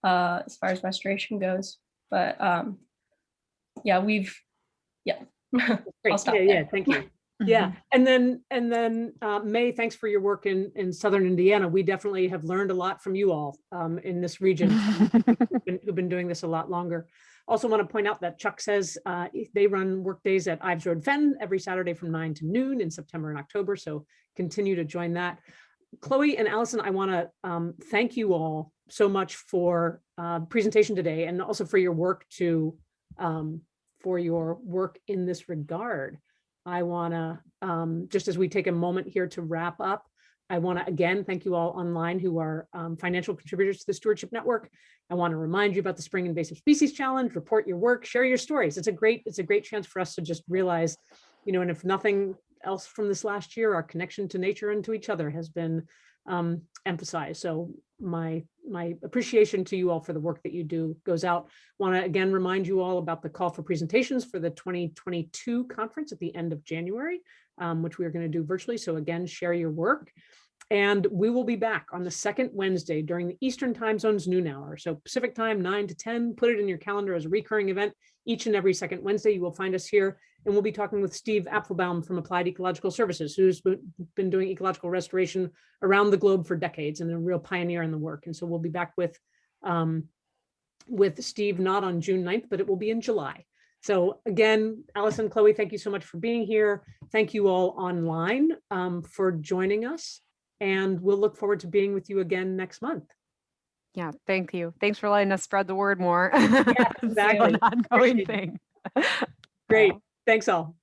as far as restoration goes. But yeah, Great. I'll stop Yeah, there. thank you. Yeah, and then May, thanks for your work in Southern Indiana. We definitely have learned a lot from you all in this region who've been doing this a lot longer. Also want to point out that Chuck says they run work days at Ives Road Fenn every Saturday from 9 to noon in September and October. So continue to join that. Chloe and Allison, I want to thank you all so much for presentation today, and also for your work in this regard. I want to, just as we take a moment here to wrap up, I want to again thank you all online who are financial contributors to the Stewardship Network. I want to remind you about the Spring Invasive Species Challenge. Report your work, share your stories. It's a great chance for us to just realize, and if nothing else from this last year, our connection to nature and to each other has been emphasized. So my appreciation to you all for the work that you do goes out. Want to again remind you all about the call for presentations for the 2022 conference at the end of January, which we are going to do virtually. So again, share your work. And we will be back on the second Wednesday during the Eastern Time Zone's noon hour. So Pacific time, 9 to 10, put it in your calendar as a recurring event. Each and every second Wednesday, you will find us here. And we'll be talking with Steve Apfelbaum from Applied Ecological Services, who's been doing ecological restoration around the globe for decades and a real pioneer in the work. And so we'll be back with Steve, not on June 9th, but it will be in July. So again, Allison, Chloe, thank you so much for being here. Thank you all online for joining us. And we'll look forward to being with you again next month. Yeah, thank you. Thanks for letting us spread the word more. Yeah, exactly. It's an ongoing thing. Great. Thanks all.